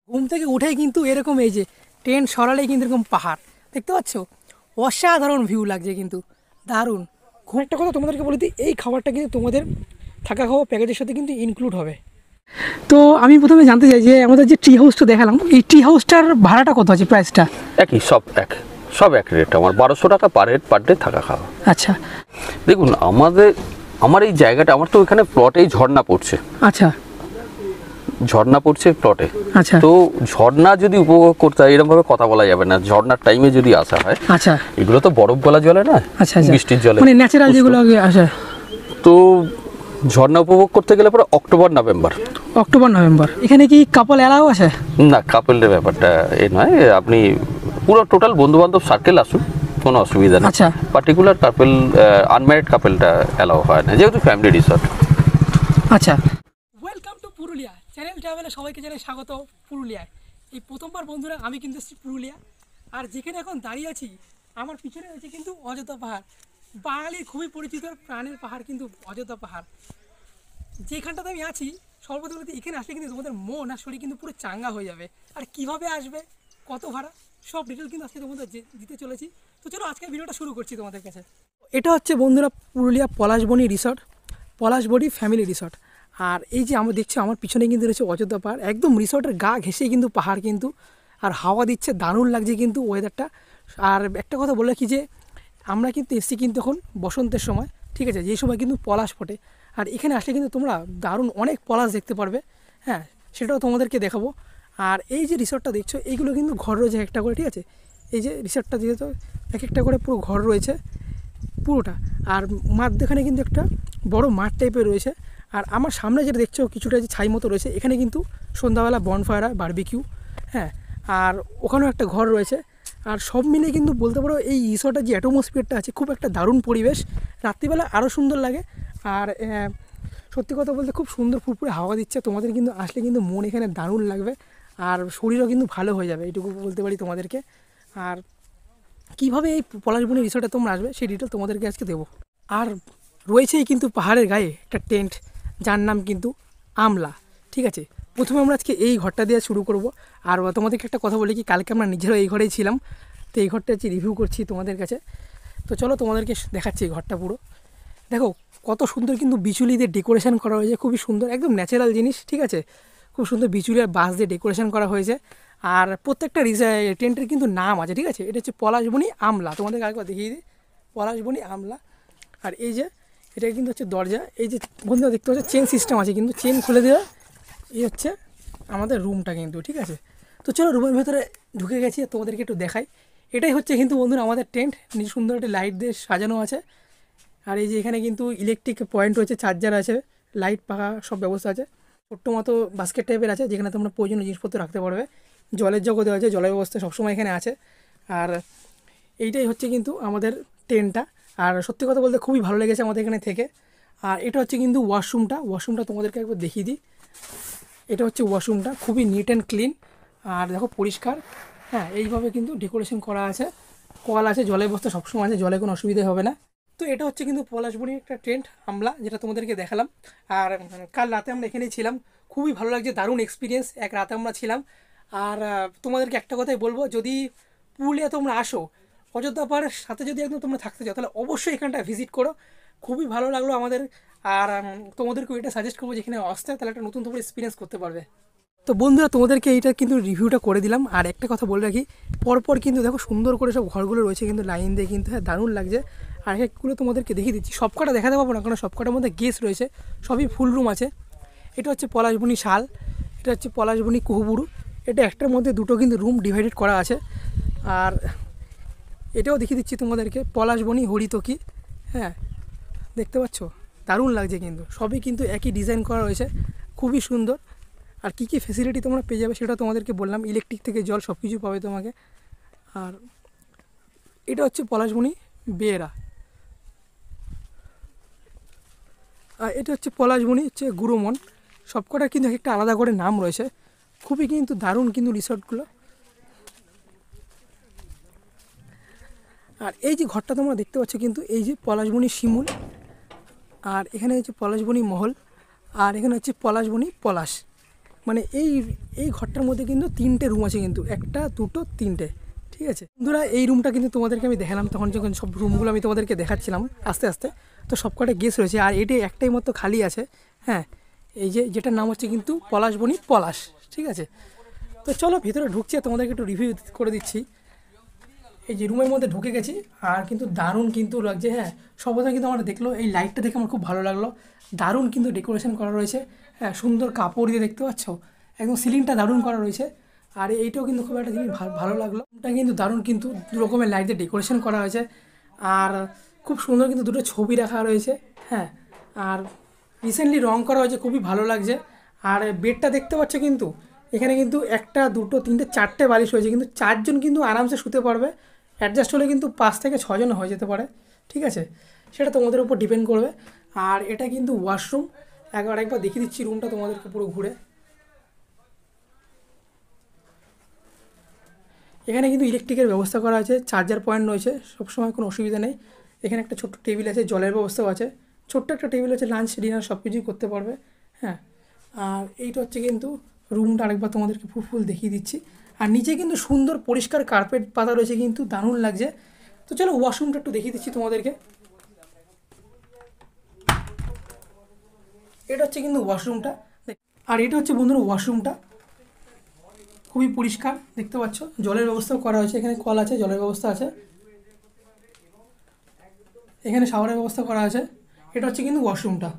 ঘুম থেকে উঠেই কিন্তু এরকম এই যে ট্রেন সরালেই কিন্তু এরকম পাহাড় দেখতে পাচ্ছ, অসাধারণ ভিউ লাগছে কিন্তু, দারুণ। খুব একটা কথা তোমাদেরকে বলে দিই, এই খাবারটা কিন্তু তোমাদের থাকা খাওয়া প্যাকেজের সাথে কিন্তু ইনক্লুড হবে। তো আমি প্রথমে জানতে চাই যে আমাদের যে ট্রি হাউসটা দেখালাম, এই ট্রি হাউসটার ভাড়াটা কত আছে, প্রাইসটা? একই, সব এক রেট। আমার 1200 টাকা পার হেড পার ডে থাকা খাওয়া। আচ্ছা, দেখুন আমার এই জায়গাটা, আমার তো এখানে প্লটেই ঝর্ণা পড়ছে। আচ্ছা ঝর্ণা পড়ছে প্লটে। আচ্ছা। তো ঝর্ণা যদি উপভোগ করতে হয়, এরকম ভাবে কথা বলা যাবে না। ঝর্ণার টাইমে যদি আসা হয়, আচ্ছা এগুলো তো বরফ গলা জলে না, আচ্ছা, বৃষ্টির জলে, মানে ন্যাচারাল যেগুলো আসে। তো ঝর্ণা উপভোগ করতে গেলে পরে অক্টোবর নভেম্বর। এখানে কি কাপল অ্যালাউ আছে? না, কাপেলের ব্যাপারটা এ নয়। আপনি পুরো টোটাল বন্ধু বান্ধব সার্কেল আসুন, কোনো অসুবিধা নেই। আচ্ছা। পার্টিকুলার কাপেল, আনম্যারিড কাপেলটা অ্যালাউ হয় না, যেহেতু ফ্যামিলি রিসর্ট। আচ্ছা, ওয়েলকাম টু পুরুলিয়া চ্যানেল ট্রাভেলে সবাইকে জানাই স্বাগত। পুরুলিয়ায় এই প্রথমবার বন্ধুরা আমি কিন্তু এসেছি পুরুলিয়া, আর যেখানে এখন দাঁড়িয়ে আছি আমার পিছনে রয়েছে কিন্তু অযোধ্যা পাহাড়। বাঙালির খুবই পরিচিত প্রাণের পাহাড় কিন্তু অযোধ্যা পাহাড়। যেখানটাতে আমি আছি সর্বপ্রথম এখানে আসলে কিন্তু তোমাদের মন আর শরীর কিন্তু পুরো চাঙ্গা হয়ে যাবে। আর কিভাবে আসবে, কত ভাড়া, সব ডিটেল কিন্তু আজকে তোমাদের দিতে চলেছি। তো চলো আজকে ভিডিওটা শুরু করছি তোমাদের কাছে। এটা হচ্ছে বন্ধুরা Purulia Palashboni resort, Palashboni family resort. আর এই যে আমরা দেখছি আমার পিছনে কিন্তু রয়েছে অযোধ্যা পাহাড়, একদম রিসর্টের গা ঘেঁষেই কিন্তু পাহাড় কিন্তু, আর হাওয়া দিচ্ছে, দারুণ লাগছে কিন্তু ওয়েদারটা। আর একটা কথা বলে রাখি যে আমরা কিন্তু এসছি কিন্তু এখন বসন্তের সময়, ঠিক আছে, যেই সময় কিন্তু পলাশ ফোটে। আর এখানে আসলে কিন্তু তোমরা দারুণ অনেক পলাশ দেখতে পারবে, হ্যাঁ সেটাও তোমাদেরকে দেখাবো। আর এই যে রিসর্টটা দেখছো এইগুলো কিন্তু ঘর রয়েছে একটা করে, ঠিক আছে, এই যে রিসর্টটা যেহেতু এক একটা করে পুরো ঘর রয়েছে পুরোটা। আর মাঝখানে কিন্তু একটা বড় মাঠ টাইপের রয়েছে। আর আমার সামনে যেটা দেখছো কিছুটা যে ছাই মতো রয়েছে, এখানে কিন্তু সন্ধ্যাবেলা বনফায়ার হয়, বারবিকিউ, হ্যাঁ। আর ওখানেও একটা ঘর রয়েছে। আর সব মিলে কিন্তু বলতে পারো এই রিসর্টের যে অ্যাটমসফিয়ারটা আছে খুব একটা দারুণ পরিবেশ, রাত্রিবেলা আরও সুন্দর লাগে। আর সত্যি কথা বলতে খুব সুন্দর ফুরফুরে হাওয়া দিচ্ছে, তোমাদের কিন্তু আসলে কিন্তু মন এখানে দারুণ লাগবে, আর শরীরও কিন্তু ভালো হয়ে যাবে, এইটুকু বলতে পারি তোমাদেরকে। আর কীভাবে এই পলাশবনি রিসর্টে তোমরা আসবে সেই ডিটেল তোমাদেরকে আজকে দেবো। আর রয়েছেই কিন্তু পাহাড়ের গায়ে একটা টেন্ট, যার নাম কিন্তু আমলা, ঠিক আছে। প্রথমে আমরা আজকে এই ঘরটা দিয়ে শুরু করব। আর তোমাদেরকে একটা কথা বলি কি, কালকে আমরা নিজেরাও এই ঘরেই ছিলাম, তো এই ঘরটা হচ্ছে রিভিউ করছি তোমাদের কাছে। তো চলো তোমাদেরকে দেখাচ্ছি এই ঘরটা পুরো। দেখো কত সুন্দর কিন্তু বিচুলি দিয়ে ডেকোরেশন করা হয়েছে, খুবই সুন্দর, একদম ন্যাচারাল জিনিস, ঠিক আছে। খুব সুন্দর বিচুলি আর বাঁশ দিয়ে ডেকোরেশন করা হয়েছে। আর প্রত্যেকটা টেন্টের কিন্তু নাম আছে, ঠিক আছে। এটা হচ্ছে পলাশবনি আমলা, তোমাদেরকে আরেকবার দেখিয়ে দিই, পলাশবনি আমলা। আর এই যে এটা কিন্তু হচ্ছে দরজা, এই যে বন্ধুরা দেখতে পাচ্ছ চেন সিস্টেম আছে কিন্তু, চেন খুলে দেওয়া। এই হচ্ছে আমাদের রুমটা কিন্তু, ঠিক আছে। তো চলো রুমের ভেতরে ঢুকে গেছি, তোমাদেরকে একটু দেখাই। এটাই হচ্ছে কিন্তু বন্ধুরা আমাদের টেন্ট, সুন্দর একটা লাইট দিয়ে সাজানো আছে। আর এই যে এখানে কিন্তু ইলেকট্রিক পয়েন্ট রয়েছে, চার্জার আছে, লাইট পাখা সব ব্যবস্থা আছে। ছোট্ট মতো বাস্কেট টাইপের আছে যেখানে তোমরা প্রয়োজনীয় জিনিসপত্র রাখতে পারবে। জলের জগও দেওয়া আছে, জলের ব্যবস্থা সবসময় এখানে আছে। আর এইটাই হচ্ছে কিন্তু আমাদের টেন্টটা। আর সত্যি কথা বলতে খুবই ভালো লেগেছে আমাদের এখানে থেকে। আর এটা হচ্ছে কিন্তু ওয়াশরুমটা তোমাদেরকে একবার দেখিয়ে দিই। এটা হচ্ছে ওয়াশরুমটা, খুবই নিট অ্যান্ড ক্লিন, আর দেখো পরিষ্কার, হ্যাঁ। এইভাবে কিন্তু ডেকোরেশন করা আছে, কল আছে, জলের ব্যবস্থা সবসময় আছে, জলে কোনো অসুবিধা হবে না। তো এটা হচ্ছে কিন্তু পলাশবনির একটা টেন্ট আমলা, যেটা তোমাদেরকে দেখালাম। আর কাল রাতে আমরা এখানেই ছিলাম, খুবই ভালো লাগছে, দারুণ এক্সপিরিয়েন্স, এক রাতে আমরা ছিলাম। আর তোমাদেরকে একটা কথাই বলবো, যদি পুরুলিয়া তোমরা আসো, অযোধ্যা পাহাড়ের সাথে যদি একদম তোমরা থাকতে চাও, তাহলে অবশ্যই এখানটা ভিজিট করো, খুবই ভালো লাগলো আমাদের। আর তোমাদেরকে এটা সাজেস্ট করবো যেখানে আসতে, তাহলে একটা নতুন তোমরা এক্সপিরিয়েন্স করতে পারবে। তো বন্ধুরা তোমাদেরকে এইটা কিন্তু রিভিউটা করে দিলাম। আর একটা কথা বলে রাখি, পরপর কিন্তু দেখো সুন্দর করে সব ঘরগুলো রয়েছে কিন্তু লাইন দিয়ে কিন্তু, হ্যাঁ দারুণ লাগছে। আর একগুলো তোমাদেরকে দেখিয়ে দিচ্ছি, সবকটা দেখাতে পারবো না কারণ সবকটার মধ্যে গেস্ট রয়েছে, সবই ফুল রুম আছে। এটা হচ্ছে পলাশবনি শাল, এটা হচ্ছে পলাশবনি কুহুবুরু। এটা একটার মধ্যে দুটো কিন্তু রুম ডিভাইডেড করা আছে। আর এটাও দেখিয়ে দিচ্ছি তোমাদেরকে, পলাশবনি হরিতকি, হ্যাঁ দেখতে পাচ্ছ, দারুণ লাগছে কিন্তু, সবই কিন্তু একই ডিজাইন করা রয়েছে, খুবই সুন্দর। আর কী কী ফেসিলিটি তোমরা পেয়ে যাবে সেটা তোমাদেরকে বললাম, ইলেকট্রিক থেকে জল সব কিছু পাবে তোমাকে। আর এটা হচ্ছে পলাশবনি বেয়েরা, আর এটা হচ্ছে পলাশবনি হচ্ছে গুরুমন। সবকটার কিন্তু একটা আলাদা করে নাম রয়েছে, খুবই কিন্তু দারুণ কিন্তু রিসর্টগুলো। আর এই যে ঘরটা তোমরা দেখতে পাচ্ছ কিন্তু, এই যে পলাশবনি শিমুল, আর এখানে হচ্ছে পলাশবনি মহল, আর এখানে হচ্ছে পলাশবনি পলাশ। মানে এই এই ঘরটার মধ্যে কিন্তু 3টে রুম আছে, কিন্তু 1 2 3টে, ঠিক আছে বন্ধুরা। এই রুমটা কিন্তু তোমাদেরকে আমি দেখালাম তখন, যখন সব রুমগুলো আমি তোমাদেরকে দেখাচ্ছিলাম আস্তে আস্তে, তো সবকটা গেস্ট রয়েছে। আর এটি একটাই মতো খালি আছে, হ্যাঁ, এই যে যেটার নাম হচ্ছে কিন্তু পলাশবনি পলাশ, ঠিক আছে। তো চলো ভিতরে ঢুকছি, তোমাদেরকে একটু রিভিউ করে দিচ্ছি। এই যে রুমের মধ্যে ঢুকে গেছি, আর কিন্তু দারুণ কিন্তু লাগছে, হ্যাঁ। সর্বদা কিন্তু আমার দেখলো এই লাইটটা দেখে আমার খুব ভালো লাগলো, দারুণ কিন্তু ডেকোরেশন করা রয়েছে, হ্যাঁ, সুন্দর কাপড় দিয়ে দেখতে পাচ্ছ, একদম সিলিংটা দারুণ করা রয়েছে। আর এইটাও কিন্তু খুব একটা জিনিস ভালো লাগলো, রুমটা কিন্তু দারুণ কিন্তু 2 রকমের লাইট দিয়ে ডেকোরেশন করা হয়েছে। আর খুব সুন্দর কিন্তু 2টো ছবি রাখা রয়েছে, হ্যাঁ। আর রিসেন্টলি রং করা হয়েছে, খুবই ভালো লাগছে। আর বেডটা দেখতে পাচ্ছ কিন্তু এখানে কিন্তু 1 2 3 4টে বালিশ রয়েছে, কিন্তু 4 জন কিন্তু আরামসে শুতে পারবে। অ্যাডজাস্ট হলে কিন্তু 5 থেকে 6 জন হয়ে যেতে পারে, ঠিক আছে, সেটা তোমাদের উপর ডিপেন্ড করবে। আর এটা কিন্তু ওয়াশরুম, একবার দেখিয়ে দিচ্ছি রুমটা তোমাদেরকে পুরো ঘুরে। এখানে কিন্তু ইলেকট্রিকের ব্যবস্থা করা আছে, চার্জার পয়েন্ট রয়েছে, সবসময় কোনো অসুবিধা নেই। এখানে একটা ছোট্ট টেবিল আছে, জলের ব্যবস্থাও আছে, ছোট্ট একটা টেবিল আছে, লাঞ্চ ডিনার সব কিছুই করতে পারবে, হ্যাঁ। আর এইটা হচ্ছে কিন্তু রুমটা, আরেকবার তোমাদেরকে ফুল দেখিয়ে দিচ্ছি। আর নিচে কিন্তু সুন্দর পরিষ্কার কার্পেট পাতা রয়েছে, কিন্তু দারুণ লাগছে। তো চলো ওয়াশরুমটা একটু দেখিয়ে দিচ্ছি তোমাদেরকে। এটা হচ্ছে কিন্তু ওয়াশরুমটা, আর এটা হচ্ছে বন্ধুরা ওয়াশরুমটা, খুবই পরিষ্কার দেখতে পাচ্ছ, জলের ব্যবস্থাও করা হয়েছে, এখানে কল আছে, জলের ব্যবস্থা আছে, এখানে শাওয়ারের ব্যবস্থা করা আছে। এটা হচ্ছে কিন্তু ওয়াশরুমটা।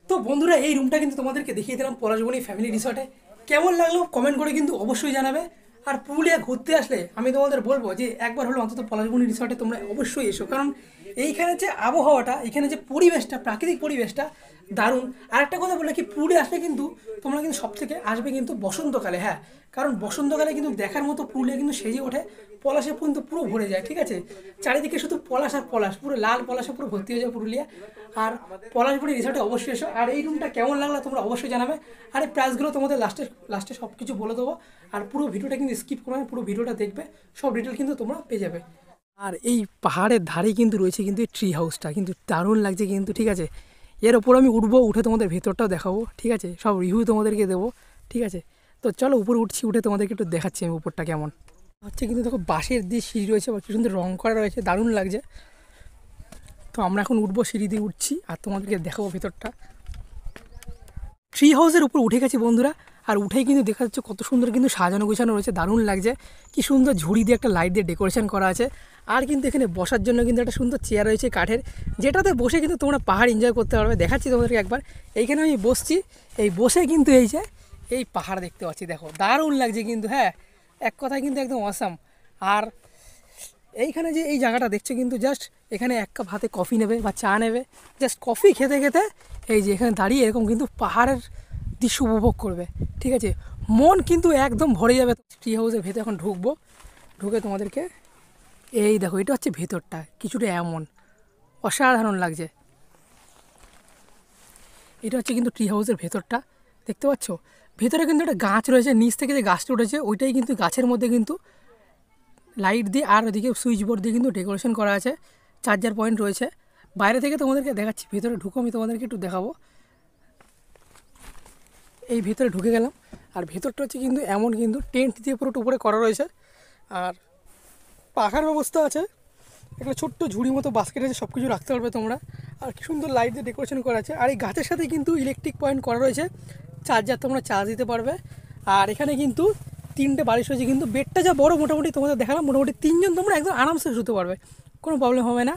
তো বন্ধুরা এই রুমটা কিন্তু তোমাদেরকে দেখিয়ে দিলাম পলাশবনি ফ্যামিলি রিসর্টে। কেমন লাগলো কমেন্ট করে কিন্তু অবশ্যই জানাবে। আর পুরুলিয়া ঘুরতে আসলে আমি তোমাদের বলবো যে একবার হলো অন্তত পলাশবনি রিসর্টে তোমরা অবশ্যই এসো, কারণ এইখানে যে আবহাওয়াটা, এখানে যে পরিবেশটা, প্রাকৃতিক পরিবেশটা দারুণ। আর একটা কথা বলে কি, পুরুলিয়া আসলে কিন্তু তোমরা কিন্তু সবথেকে আসবে কিন্তু বসন্তকালে, হ্যাঁ, কারণ বসন্তকালে কিন্তু দেখার মতো পুরুলিয়া কিন্তু সেজে ওঠে, পলাশে কিন্তু পুরো ভরে যায়, ঠিক আছে, চারিদিকে শুধু পলাশ আর পলাশ, পুরো লাল পলাশে পুরো ভর্তি হয়ে যায় পুরুলিয়া। আর পলাশবনি রিসর্টে অবশ্যই এসো। আর এই রুমটা কেমন লাগলো তোমরা অবশ্যই জানাবে। আর এই প্রাইসগুলো তোমাদের লাস্টে সব কিছু বলে দেবো। আর পুরো ভিডিওটা কিন্তু স্কিপ করবে না, পুরো ভিডিওটা দেখবে, সব ডিটেল কিন্তু তোমরা পেয়ে যাবে। আর এই পাহাড়ের ধারে কিন্তু রয়েছে কিন্তু এই ট্রি হাউসটা, কিন্তু দারুণ লাগছে কিন্তু, ঠিক আছে। এর ওপর আমি উঠবো, উঠে তোমাদের ভেতরটাও দেখাবো, ঠিক আছে, সব রিভিউ তোমাদেরকে দেবো, ঠিক আছে। তো চলো উপরে উঠছি, উঠে তোমাদেরকে একটু দেখাচ্ছি আমি উপরটা কেমন হচ্ছে। কিন্তু দেখো বাঁশের দিয়ে সিঁড়ি রয়েছে, কি সুন্দর রং করা রয়েছে, দারুণ লাগছে। তো আমরা এখন উঠবো, সিঁড়ি দিয়ে উঠছি, আর তোমাদেরকে দেখাবো ভেতরটা। ট্রি হাউসের উপর উঠে গেছি বন্ধুরা, আর উঠেই কিন্তু দেখা যাচ্ছে কত সুন্দর কিন্তু সাজানো গোছানো রয়েছে, দারুণ লাগছে। কি সুন্দর ঝুড়ি দিয়ে একটা লাইট দিয়ে ডেকোরেশন করা আছে। আর কিন্তু এখানে বসার জন্য কিন্তু একটা সুন্দর চেয়ার রয়েছে কাঠের, যেটাতে বসে কিন্তু তোমরা পাহাড় এনজয় করতে পারবে। দেখাচ্ছি তোমাদেরকে একবার, এইখানে আমি বসছি, এই বসে কিন্তু এই যে এই পাহাড় দেখতে পাচ্ছি, দেখো দারুণ লাগছে কিন্তু, হ্যাঁ, এক কথায় কিন্তু একদম অসাম। আর এইখানে যে এই জায়গাটা দেখছো কিন্তু জাস্ট এখানে 1 কাপ হাতে কফি নেবে বা চা নেবে, জাস্ট কফি খেতে খেতে এই যে এখানে দাঁড়িয়ে এরকম কিন্তু পাহাড়ের দৃশ্য উপভোগ করবে, ঠিক আছে, মন কিন্তু একদম ভরে যাবে। ট্রি হাউসের ভেতরে এখন ঢুকবো, ঢুকে তোমাদেরকে এই দেখো, এটা হচ্ছে ভেতরটা, কিছুটা এমন অসাধারণ লাগছে। এটা হচ্ছে কিন্তু ট্রি হাউসের ভেতরটা, দেখতে পাচ্ছ, ভেতরে কিন্তু একটা গাছ রয়েছে, নিচ থেকে যে গাছটা উঠেছে ওইটাই কিন্তু গাছের মধ্যে কিন্তু লাইট দিয়ে, আর ওদিকে সুইচ বোর্ড দিয়ে কিন্তু ডেকোরেশন করা আছে, চার্জার পয়েন্ট রয়েছে। বাইরে থেকে তোমাদেরকে দেখাচ্ছি, ভেতরে ঢুকো, আমি তোমাদেরকে একটু দেখাবো। এই ভেতরে ঢুকে গেলাম, আর ভেতরটা হচ্ছে কিন্তু এমন, কিন্তু টেন্ট দিয়ে পুরোটা উপরে করা রয়েছে, আর পাখার ব্যবস্থা আছে, একটা ছোট্ট ঝুড়ি মতো বাস্কেট আছে, সব কিছু রাখতে পারবে তোমরা। আর কি সুন্দর লাইট দিয়ে ডেকোরেশন করা আছে। আর এই গাছের সাথে কিন্তু ইলেকট্রিক পয়েন্ট করা রয়েছে, চার্জার তোমরা চার্জ দিতে পারবে। আর এখানে কিন্তু 3টে বালিশ রয়েছে, কিন্তু বেডটা যা বড়, মোটামুটি তোমাদের দেখালাম, মোটামুটি 3 জন তোমরা একদম আরামসে শুতে পারবে, কোনো প্রবলেম হবে না।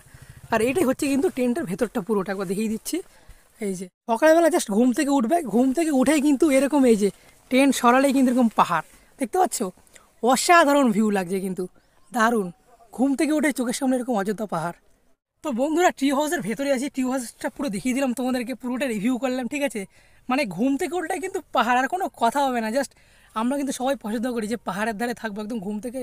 আর এইটাই হচ্ছে কিন্তু টেন্টের ভেতরটা পুরোটা, একবার দেখিয়ে দিচ্ছি। এই যে সকালবেলা জাস্ট ঘুম থেকে উঠবে, ঘুম থেকে উঠেই কিন্তু এরকম এই যে টেন্ট সরালেই কিন্তু এরকম পাহাড় দেখতে পাচ্ছ, অসাধারণ ভিউ লাগছে কিন্তু, দারুণ। ঘুম থেকে উঠে চোখের সামনে এরকম অযোধ্যা পাহাড়। তো বন্ধুরা ট্রি হাউসের ভেতরে আছি, ট্রি হাউসটা পুরো দেখিয়ে দিলাম তোমাদেরকে, পুরোটা রিভিউ করলাম, ঠিক আছে। মানে ঘুম থেকে উঠলে কিন্তু পাহাড়, আর কোনো কথা হবে না, জাস্ট আমরা কিন্তু সবাই পছন্দ করি যে পাহাড়ের ধারে থাকবো, একদম ঘুম থেকে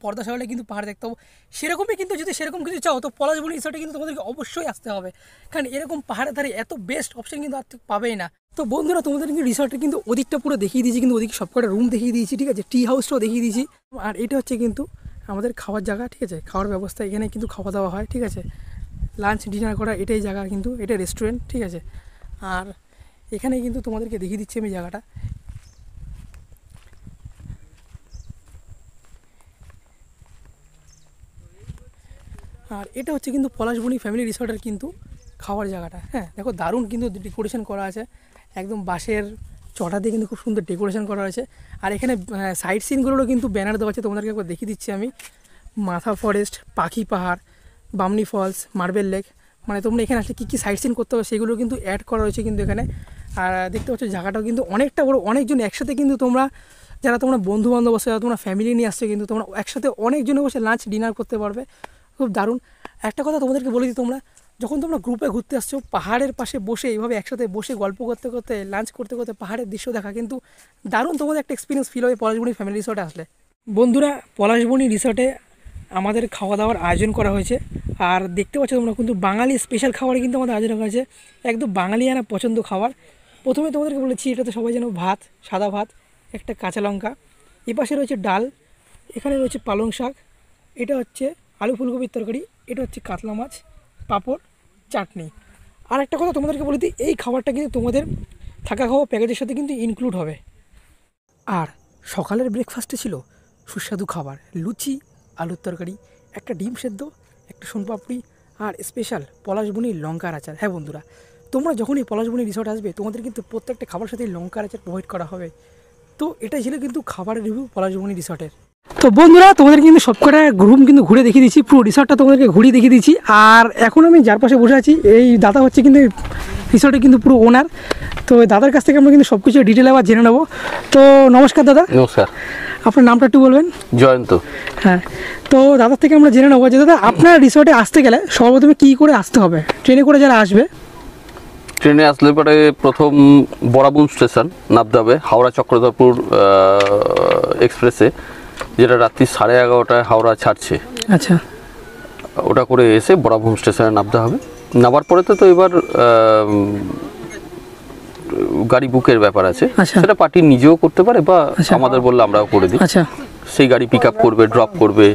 পর্দা সরালে কিন্তু পাহাড় দেখতে পাবো। সেরকমই কিন্তু যদি সেরকম কিছু চাও তো পলাশবনি রিসর্টে কিন্তু তোমাদেরকে অবশ্যই আসতে হবে, কারণ এরকম পাহাড়ের ধারে এত বেস্ট অপশন কিন্তু আর পাবেই না। তো বন্ধুরা তোমাদের কিন্তু রিসর্টে কিন্তু ওদিকটা পুরো দেখিয়ে দিয়েছি, কিন্তু ওদিকে সবকটা রুম দেখিয়ে দিয়েছি, ঠিক আছে, ট্রি হাউসটাও দেখিয়ে দিয়েছি। আর এটা হচ্ছে কিন্তু আমাদের খাওয়ার জায়গা, ঠিক আছে, খাওয়ার ব্যবস্থা এখানে কিন্তু খাওয়া দাওয়া হয়, ঠিক আছে, লাঞ্চ ডিনার করা এটাই জায়গা, কিন্তু এটা রেস্টুরেন্ট, ঠিক আছে। আর এখানে কিন্তু তোমাদেরকে দেখিয়ে দিচ্ছি আমি জায়গাটা, আর এটা হচ্ছে কিন্তু পলাশবনি ফ্যামিলি রিসর্টের কিন্তু খাওয়ার জায়গাটা। হ্যাঁ দেখো দারুণ কিন্তু ডেকোরেশন করা আছে, একদম বাঁশের চটা দিয়ে কিন্তু খুব সুন্দর ডেকোরেশন করা হয়েছে। আর এখানে সাইড সিনগুলোরও কিন্তু ব্যানার দেওয়া আছে, তোমাদেরকে একবার দেখিয়ে দিচ্ছি আমি। মাথা ফরেস্ট, পাখি পাহাড়, বামনি ফলস, মার্বেল লেক, মানে তোমরা এখানে আসলে কী কী সাইড সিন করতে হবে সেগুলো কিন্তু অ্যাড করা হয়েছে কিন্তু এখানে। আর দেখতে পাচ্ছ জায়গাটাও কিন্তু অনেকটা বড়, অনেকজন একসাথে কিন্তু তোমরা যারা তোমরা বন্ধু বান্ধব বসে, যারা তোমরা ফ্যামিলি নিয়ে আসছো কিন্তু তোমরা একসাথে অনেকজনে বসে লাঞ্চ ডিনার করতে পারবে, খুব দারুণ। একটা কথা তোমাদেরকে বলে দিই, তোমরা যখন তোমরা গ্রুপে ঘুরতে আসছো পাহাড়ের পাশে বসে এইভাবে একসাথে বসে গল্প করতে করতে লাঞ্চ করতে করতে পাহাড়ের দৃশ্য দেখা কিন্তু দারুণ তোমাদের একটা এক্সপিরিয়েন্স ফিল হবে পলাশবনি ফ্যামিলি রিসর্টে আসলে। বন্ধুরা পলাশবনি রিসর্টে আমাদের খাওয়া দাওয়ার আয়োজন করা হয়েছে। আর দেখতে পাচ্ছ তোমরা কিন্তু বাঙালি স্পেশাল খাবারে কিন্তু আমাদের আয়োজন করা হয়েছে, একদম বাঙালিয়ানা পছন্দ খাবার। প্রথমে তোমাদেরকে বলেছি এটাতে সবাই যেন ভাত, সাদা ভাত, একটা কাঁচা লঙ্কা, এপাশে রয়েছে ডাল, এখানে রয়েছে পালং শাক, এটা হচ্ছে আলু ফুলকপির তরকারি, এটা হচ্ছে কাতলা মাছ, পাঁপড়, চাটনি। আর একটা কথা তোমাদেরকে বলে দিই, এই খাবারটা কিন্তু তোমাদের থাকা খাওয়া প্যাকেজের সাথে কিন্তু ইনক্লুড হবে। আর সকালের ব্রেকফাস্টে ছিল সুস্বাদু খাবার, লুচি, আলুর তরকারি, একটা ডিম সেদ্ধ, একটা সোনপাপড়ি আর স্পেশাল পলাশবনির লঙ্কার আচার। হ্যাঁ বন্ধুরা, তোমরা যখনই পলাশবনি রিসর্ট আসবে তোমাদের কিন্তু প্রত্যেকটা খাবার সাথে লঙ্কার আচার প্রোভাইড করা হবে। তো এটাই ছিল কিন্তু খাবারের রিভিউ পলাশবনি রিসর্টের। তো বন্ধুরা তোমাদের কিন্তু সবকটা রুম কিন্তু ঘুরে দেখিয়ে দিচ্ছি, পুরো রিসর্টটা তোমাদেরকে ঘুরিয়ে দেখিয়ে দিচ্ছি। আর এখন আমি যার পাশে বসে আছি এই দাদা হচ্ছে কিন্তু রিসর্টের কিন্তু পুরো ওনার। তো দাদার কাছ থেকে আমরা কিন্তু সব কিছু ডিটেল আবার জেনে নেবো। তো নমস্কার দাদা। নমস্কার। আপনার নামটা একটু বলবেন? জয়ন্ত। হ্যাঁ, তো দাদার থেকে আমরা জেনে নেবো যে দাদা আপনার রিসর্টে আসতে গেলে সর্বপ্রথমে কী করে আসতে হবে? ট্রেনে করে যারা আসবে, ট্রেনে আসলে পরে প্রথম বরাবুন স্টেশন নামতে হবে, হাওড়া চক্রধরপুর এক্সপ্রেসে, যেটা রাত্রি 11:30টায় হাওড়া ছাড়ছে। আচ্ছা, ওটা করে এসে বরাবুন স্টেশনে নামতে হবে। নামার পরে তো এবার গাড়ি বুকের ব্যাপার আছে, সেটা পার্টি নিজেও করতে পারে বা আমাদের বললে আমরাও করে দিই। আচ্ছা, সেই গাড়ি পিক আপ করবে, ড্রপ করবে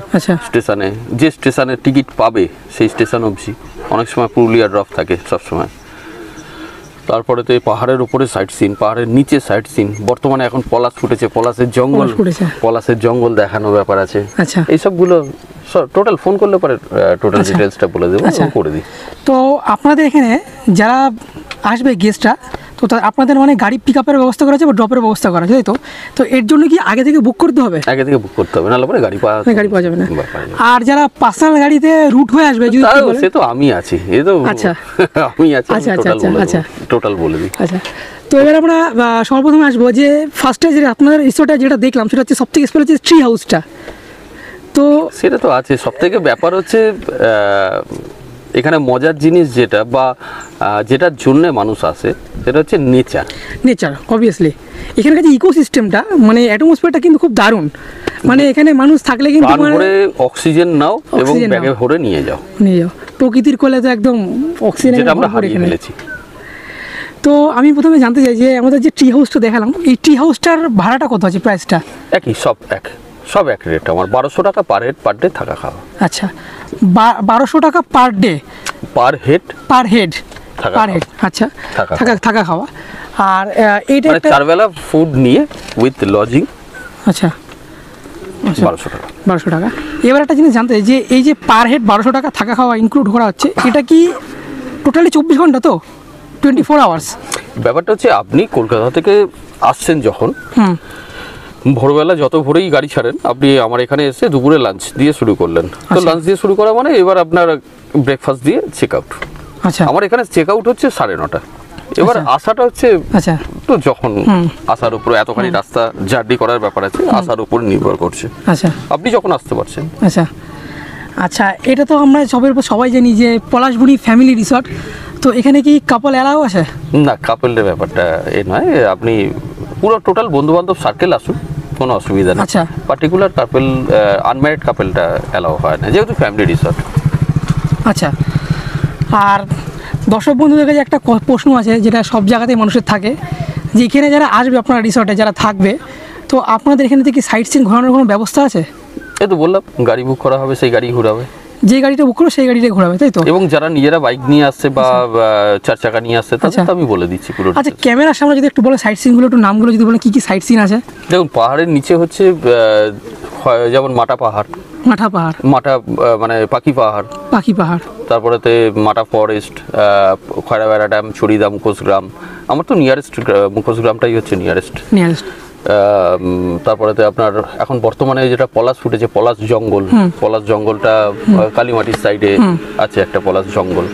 স্টেশনে, যে স্টেশনের টিকিট পাবে সেই স্টেশন অবধি। অনেক সময় পুরুলিয়া ড্রপ থাকে সবসময়। তারপরে তো এই পাহাড়ের উপরে সাইড সিন, পাহাড়ের নিচে সাইড সিন, বর্তমানে এখন পলাশ ফুটেছে, পলাশের জঙ্গল দেখানো ব্যাপার আছে। আচ্ছা, এইসবগুলো টোটাল ফোন করলে পরে টোটাল ডিটেলসটা বলে দেবো, করে দিই। তো আপনাদের এখানে যারা আসবে গেস্টরা, তো আপনাদের মানে গাড়ি পিক আপের ব্যবস্থা করা আছে বা ড্রপের ব্যবস্থা করা আছে, তাই তো? তো এর জন্য কি আগে থেকে বুক করতে হবে? আগে থেকে বুক করতে হবে, নাহলে পরে গাড়ি পাওয়া যাবে না। আর যারা পার্সোনাল গাড়িতে রুট হয়ে আসবে, যদি সে তো আমি আছি, এই তো আচ্ছা আমি আছি, আচ্ছা আচ্ছা টোটাল বলে দিই। আচ্ছা, তো এবার আমরা সর্বপ্রথমে আসবো যে ফার্স্টে যে আপনাদের রিসোর্টে যেটা দেখলাম সেটা হচ্ছে সবথেকে স্পেশাল হচ্ছে ট্রি হাউসটা। তো সেটা তো আছে, সবথেকে ব্যাপার হচ্ছে এখানে মজার জিনিস যেটা বা যেটার জন্য মানুষ আসে সেটা হচ্ছে নেচার। অবভিয়াসলি এখানকার যে ইকোসিস্টেমটা মানে অ্যাটমসফিয়ারটা কিন্তু খুব দারুণ। মানে এখানে মানুষ থাকলে কিন্তু অক্সিজেন নাও এবং ব্যাগে ভরে নিয়ে যাও। প্রকৃতির কোলে তো একদম অক্সিজেন আমরা হারিয়ে ফেলেছি। তো আমি প্রথমে জানতে চাই যে আমাদের যে ট্রি হাউসটা দেখালাম, এই ট্রি হাউসটার ভাড়াটা কত আছে, প্রাইসটা? একই, সব এক রেট। আমার 1200 টাকা পার হেড পার ডে থাকা খাওয়া। আচ্ছা, 1200 টাকা পার ডে, পার হেড। আচ্ছা, থাকা খাওয়া। আর এইটা মানে 4 বেলা ফুড নিয়ে উইথ লজিং। আচ্ছা, 1200 টাকা। এবার একটা জিনিস জানতে যে এই যে পার হেড 1200 টাকা থাকা খাওয়া ইনক্লুড করা হচ্ছে, এটা কি টোটালি 24 ঘন্টা তো, 24 আওয়ার্স? ব্যাপারটা হচ্ছে আপনি কলকাতা থেকে আসছেন যখন, ভোরবেলা যত ভোরেই গাড়ি ছাড়েন, আপনি আমার এখানে এসে দুপুরে লাঞ্চ দিয়ে শুরু করলেন। তো লাঞ্চ দিয়ে শুরু করা মানে এবার আপনার ব্রেকফাস্ট দিয়ে চেক আউট। আচ্ছা, আমার এখানে চেক আউট হচ্ছে 9:30। এবার আসাটা হচ্ছে তো যখন আসার উপর, এতখানি রাস্তা জার্নি করার ব্যাপার আছে, আসার উপর নির্ভর করছে। আচ্ছা, আপনি যখন আসতে পারছেন। আচ্ছা, এটা তো আমরা সবাই জানি যে পলাশবনি ফ্যামিলি রিসর্ট। তো এখানে কি কাপল অ্যালাউ আছে? না, কাপলের ব্যাপারটা এ নয়, আপনি পুরো টোটাল বন্ধু বান্ধব সার্কেল আসুন, কোনো অসুবিধা নেই। আচ্ছা, পার্টিকুলার কাপল, আনম্যারিড কাপলটা অ্যালাউ হয় না, যেহেতু ফ্যামিলি রিসর্ট। আচ্ছা, আর দর্শক বন্ধুদের কাছে একটা প্রশ্ন আছে যেটা সব জায়গাতেই মানুষের থাকে, যে এখানে যারা আসবে আপনার রিসর্টে যারা থাকবে, তো আপনাদের এখানে থেকে সাইট সিন ঘোরানোর কোনো ব্যবস্থা আছে? এই তো বললাম, গাড়ি বুক করা হবে, সেই গাড়ি ঘোরাবে। যে গাড়িটা বুক করো সেই গাড়িটা ঘোরাবে, তাই তো? এবং যারা নিজেরা বাইক নিয়ে আসছে বা 4 চাকা নিয়ে আসছে তাদের তো আমি বলে দিচ্ছি পুরো। আচ্ছা, ক্যামেরার সামনে যদি একটু বলে সাইট সিনগুলো, একটু নামগুলো যদি বলে কি কি সাইট সিন আছে। দেখুন, পাহাড়ের নিচে হচ্ছে যেমন মাটা পাহাড়, মাটা মানে পাখি পাহাড়, তারপরেতে মাটা ফরেস্ট, খয়রাবেড়া ড্যাম, ছড়িদা, মুখোশগ্রাম। আমার তো নিয়ারেস্ট মুখোশগ্রামটাই হচ্ছে নিয়ারেস্ট। তারপরেতে আপনার এখন বর্তমানে যেটা পলাশ ফুটেছে, পলাশ জঙ্গলটা কালীমাটির সাইডে আছে একটা পলাশ জঙ্গল।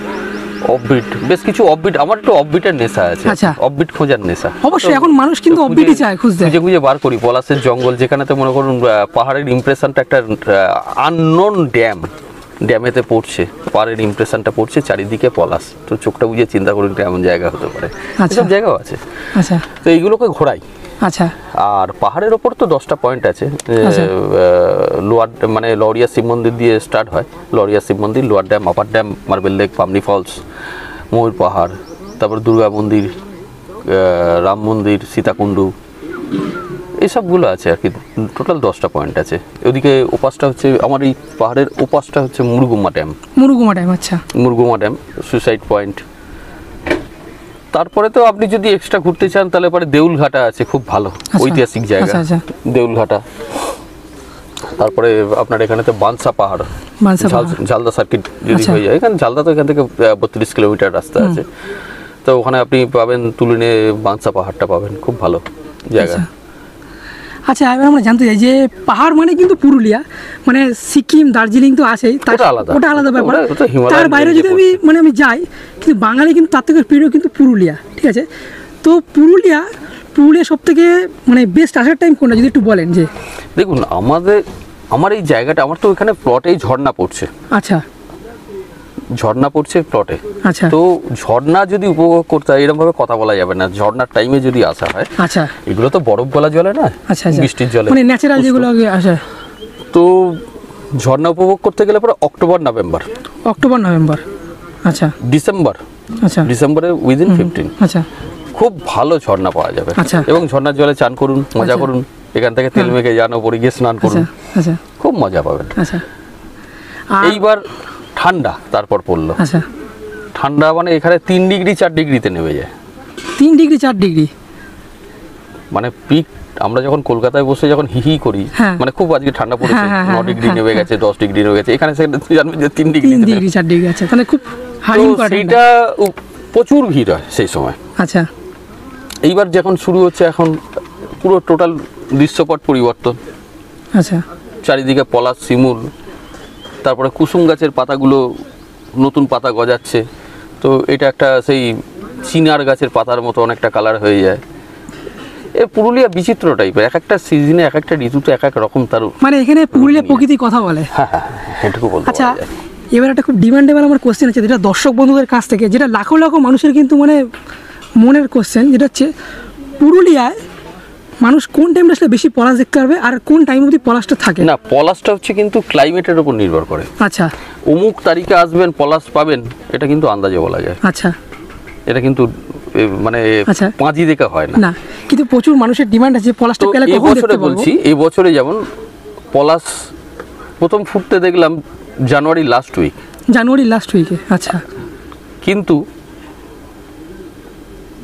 অফবিট, বেশ কিছু অফবিট, আমার একটু অফবিটের নেশা আছে, অফবিট খোঁজার নেশা। অবশ্যই এখন মানুষ কিন্তু অফবিটই চায়, খুঁজে বার করি পলাশের জঙ্গল, যেখানেতে মনে করুন পাহাড়ের ইমপ্রেশনটা একটা আননোন ড্যামেতে পড়ছে, পাহাড়ের ইমপ্রেশনটা পড়ছে, চারিদিকে পলাশ। তো চোখটা বুঝে চিন্তা করুন এমন জায়গা হতে পারে, এসব জায়গাও আছে। তো এইগুলোকে ঘোরাই। আর পাহাড়ের ওপর তো 10টা পয়েন্ট আছে। লোয়ার মানে লরিয়া শিব মন্দির দিয়ে স্টার্ট হয়, লরিয়া শিব মন্দির, lower dam, upper dam, marble lake, Pamni falls, Mayur Pahar, তারপর দুর্গা মন্দির, রাম মন্দির, সীতাকুণ্ডু, এইসবগুলো আছে আর কি। টোটাল 10টা পয়েন্ট আছে। ওদিকে ওপাশটা হচ্ছে আমার এই পাহাড়ের ওপাশটা হচ্ছে Murguma dam. Murguma dam, suicide point. তারপরে তো আপনি যদি এক্সট্রা ঘুরতে চান তাহলে পরে দেউলঘাটা আছে, খুব ভালো ঐতিহাসিক জায়গা দেউলঘাটা। তারপরে আপনার এখানে তো বানসা পাহাড়, ঝালদা সার্কিট যদি হয়ে যায়, এখানে ঝালদা তো এখান থেকে 32 কিলোমিটার রাস্তা আছে। তো ওখানে আপনি পাবেন তুলনে বানসা পাহাড়টা পাবেন, খুব ভালো জায়গা। আচ্ছা, এবার আমরা জানতে চাই যে পাহাড় মানে কিন্তু পুরুলিয়া, মানে সিকিম, দার্জিলিং তো আছেই, ওটা আলাদা ব্যাপার। তার বাইরে যদি আমি যাই, কিন্তু বাঙালি কিন্তু তার থেকে প্রিয় কিন্তু পুরুলিয়া, ঠিক আছে? তো পুরুলিয়া সব থেকে মানে বেস্ট আসার টাইম কোনটা যদি একটু বলেন? যে দেখুন, আমার এই জায়গাটা, আমার তো এখানে প্লটেই ঝর্ণা পড়ছে। ঝর্ণা পড়ছে প্লটে। তো ঝর্ণা যদি উপভোগ করতে হয়, এরকম ভাবে কথা বলা যাবে না। ঝর্ণার টাইমে যদি আসা হয়, এগুলো তো বরফ গলা জলে না, বৃষ্টির জলে, মানে ন্যাচারাল যেগুলো আসে। তো ঝর্ণা উপভোগ করতে গেলে পরে অক্টোবর নভেম্বর। ডিসেম্বরে উইদিন 15 খুব ভালো ঝর্ণা পাওয়া যাবে। এবং ঝর্ণার জলে চান করুন, মজা করুন, এখান থেকে তেল মেখে যান, ওপরে গিয়ে স্নান করুন, খুব মজা পাবেন। এইবার ঠান্ডা তারপর পড়লো। ঠান্ডা মানে এখানে 3 ডিগ্রি 4 ডিগ্রিতে নেমে যায়। 3 ডিগ্রি 4 ডিগ্রি মানে পিক। আমরা যখন কলকাতায় বসে যখন হি করি, মানে খুব আজকে ঠান্ডা পড়েছে, 9 ডিগ্রি নেমে গেছে, 10 ডিগ্রি নেমে গেছে, এখানে জানবেন যে 3 ডিগ্রি 4 ডিগ্রি আছে, তাহলে খুব সেইটা প্রচুর ভিড় হয় সেই সময়। এইবার যখন শুরু হচ্ছে, এখন পুরো টোটাল দৃশ্যপট পরিবর্তন। চারিদিকে পলাশ, শিমুল, তারপরে কুসুম গাছের পাতাগুলো নতুন পাতা গজাচ্ছে। তো এটা একটা সেই চিনার গাছের পাতার মতো অনেকটা কালার হয়ে যায়। পুরুলিয়া বিচিত্র টাইপের, এক একটা সিজনে, এক একটা ঋতুতে এক এক রকম তার, মানে এখানে পুরুলিয়া প্রকৃতি কথা বলে। এটুকু বলতে। আচ্ছা, এবার একটা খুব ডিমান্ডেবল আমার কোশ্চেন আছে, যেটা দর্শক বন্ধুদের কাছ থেকে, যেটা লাখো লাখো মানুষের কিন্তু মানে মনের কোশ্চেন, যেটা হচ্ছে পুরুলিয়ায় মানুষ কোন টাইমে আসলে বেশি পলাশ দেখতে পারবে, আর কোন টাইম অবধি পলাশটা থাকে? না, পলাশটা হচ্ছে কিন্তু ক্লাইমেটের উপর নির্ভর করে। অমুক তারিখে আসবেন পলাশ পাবেন, এটা কিন্তু আন্দাজে বলা যায়। এটা কিন্তু মানে পাঁজি দেখা হয় না, কিন্তু প্রচুর মানুষের ডিমান্ড আছে পলাশটা পেলে কখন দেখতে পাবো। বলছি এই বছরে যেমন পলাশ প্রথম ফুটতে দেখলাম জানুয়ারি লাস্ট উইকে। কিন্তু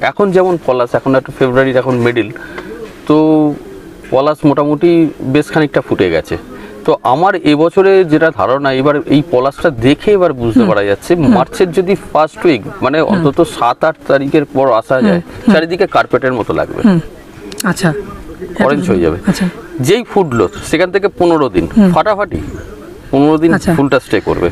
এখন যেমন পলাশ, এখন একটা ফেব্রুয়ারির এখন মিডিল, তো পলাশ মোটামুটি বেশ খানিকটা ফুটে গেছে। তো আমার এবছরে যেটা ধারণা, এবার এই পলাশটা দেখে এবার বুঝতে পারা যাচ্ছে মার্চের যদি ফার্স্ট উইক, মানে অন্তত 7-8 তারিখের পর আসা যায়, চারিদিকে কার্পেটের মতো লাগবে, অরেঞ্জ হয়ে যাবে। যেই ফুটলো সেখান থেকে 15 দিন ফাটাফাটি, 15 দিন ফুলটা স্টে করবে।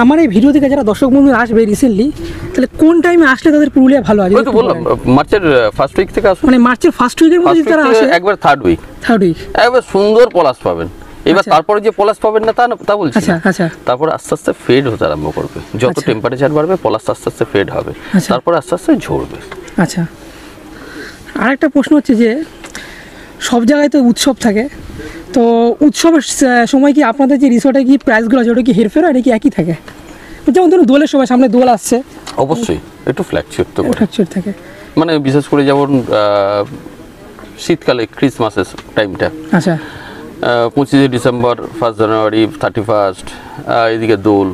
আমার এই ভিডিও থেকে যারা দর্শক বন্ধু আসবে রিসেন্টলি, তাহলে কোন টাইমে আসলে তাদের পুরুলিয়া ভালো আছে? ওই তো বললাম, মার্চের ফার্স্ট উইক থেকে আসুন। মানে মার্চের ফার্স্ট উইকের মধ্যে যারা আসে, একবার থার্ড উইক একবার সুন্দর পলাশ পাবেন। এবার তারপরে যে পলাশ পাবেন না তা বলছি না। তারপর আস্তে আস্তে ফেড হতে আরম্ভ করবে, যত টেম্পারেচার বাড়বে পলাশ আস্তে আস্তে ফেড হবে, তারপর আস্তে আস্তে ঝরবে। আরেকটা প্রশ্ন হচ্ছে যে সব জায়গায় তো উৎসব থাকে, তো উৎসবের সময় কি আপনাদের যে রিসোর্টে কি প্রাইসগুলো আছে ওটা কি হেরফের হয় নাকি একই থাকে? যেমন ধরুন দোলের সময়, সামনে দোল আসছে, অবশ্যই একটু ফ্ল্যাকচুয়েট তো থাকে, মানে বিশেষ করে যেমন শীতকালে ক্রিসমাসের টাইমটা, 25 ডিসেম্বর, 1 জানুয়ারি, 31, এদিকে দোল,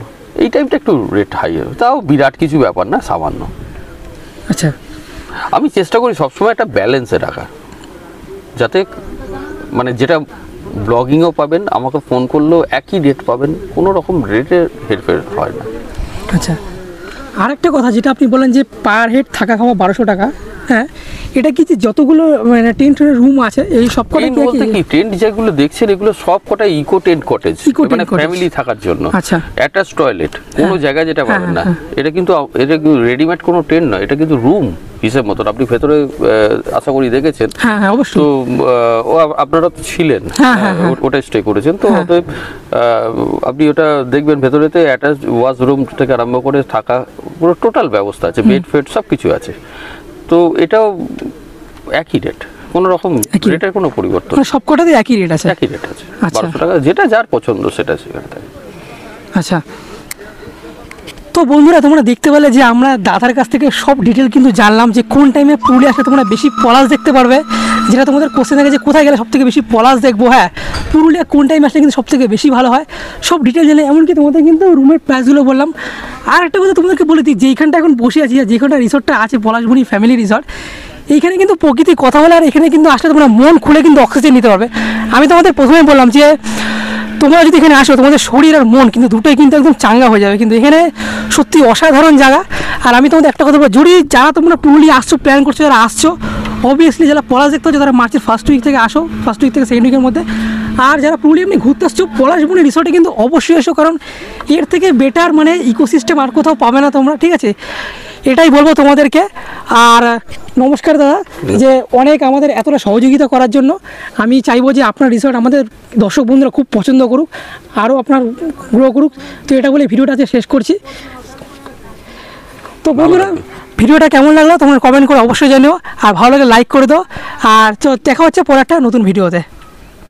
এই টাইমটা একটু রেট হাই হবে, তাও বিরাট কিছু ব্যাপার না, সামান্য। আমি চেষ্টা করি সবসময় একটা ব্যালেন্সে রাখা, যাতে মানে যেটা ব্লগিংও পাবেন, আমাকে ফোন করলেও একই রেট পাবেন, কোনো রকম রেটের হেরফের হয় না। আচ্ছা, আরেকটা কথা যেটা আপনি বলেন যে পার হেড থাকা খাওয়া 1200 টাকা, হ্যাঁ এটা কি যে যতগুলো মানে টেন্টের রুম আছে এই সব কটা টেন্ট বলতে কি, টেন্ট যেগুলো দেখছেন এগুলো সব কটা ইকো টেন্ট কটেজ, মানে ফ্যামিলি থাকার জন্য। আচ্ছা, অ্যাটাচ টয়লেট, কোনো জায়গায় যেটা পাবেন না। এটা কিন্তু রেডিমেড কোনো টেন্ট নয়, এটা কিন্তু রুম হিসেব মতন। আপনি ভেতরে আশা করি দেখেছেন। হ্যাঁ হ্যাঁ অবশ্যই। তো আপনারা তো ছিলেন, ওটা স্টে করেছেন, তো অতএব আপনি ওটা দেখবেন ভেতরেতে অ্যাটাচ ওয়াশরুম থেকে আরম্ভ করে থাকা পুরো টোটাল ব্যবস্থা আছে, বেড ফেড সব কিছু আছে। তো এটাও একই রেট, কোনো রকম রেটের কোনো পরিবর্তন, সব কটাতে একই রেট আছে? একই রেট আছে, 1200 টাকা, যেটা যার পছন্দ সেটা সেখানে থাকে। আচ্ছা, তো বন্ধুরা তোমরা দেখতে পেলে যে আমরা দাদার কাছ থেকে সব ডিটেল কিন্তু জানলাম যে কোন টাইমে পুরুলিয়া আসলে তোমরা বেশি পলাশ দেখতে পারবে। যেটা তোমাদের কোশ্চেন থাকে যে কোথায় গেলে সব থেকে বেশি পলাশ দেখবো, হ্যাঁ পুরুলিয়া কোন টাইমে আসলে কিন্তু সব থেকে বেশি ভালো হয়, সব ডিটেল জানলে। এমনকি তোমাদের কিন্তু রুমের প্রাইসগুলো বললাম। আর একটা কথা তোমাদেরকে বলে দিই, যেইখানটা এখন বসে আছি, যেখানটা রিসর্টটা আছে পলাশবনি ফ্যামিলি রিসর্ট, এইখানে কিন্তু প্রকৃতির কথা বলে, আর এখানে কিন্তু আসলে তোমরা মন খুলে কিন্তু অক্সিজেন নিতে পারবে। আমি তোমাদের প্রথমে বললাম যে তোমরা যদি এখানে আসো তোমাদের শরীর আর মন কিন্তু দুটোই কিন্তু একদম চাঙ্গা হয়ে যাবে। কিন্তু এখানে সত্যি অসাধারণ জায়গা। আর আমি তোমাদের একটা কথা বলবো, যদি যারা তোমরা পুরুলিয়া আসছো, প্ল্যান করছো, যারা আসছো, অবভিয়াসলি যারা পলাশ দেখতে হচ্ছে তারা মার্চের ফার্স্ট উইক থেকে আসো, ফার্স্ট উইক থেকে সেকেন্ড উইকের মধ্যে। আর যারা পুরুলিয়া এমনি ঘুরতে আসছো, পলাশবনি রিসর্টে কিন্তু অবশ্যই এসো, কারণ এর থেকে বেটার মানে ইকোসিস্টেম আর কোথাও পাবে না তোমরা, ঠিক আছে? এটাই বলবো তোমাদেরকে। আর নমস্কার দাদা, যে অনেক আমাদের এতটা সহযোগিতা করার জন্য। আমি চাইবো যে আপনার রিসর্ট আমাদের দর্শক বন্ধুরা খুব পছন্দ করুক, আরও আপনার গ্রো করুক। তো এটা বলে ভিডিওটা আজকে শেষ করছি। তো বন্ধুরা ভিডিওটা কেমন লাগলো তোমরা কমেন্ট করে অবশ্যই জানিও, আর ভালো লাগে লাইক করে দাও। আর দেখা হচ্ছে পরে একটা নতুন ভিডিওতে।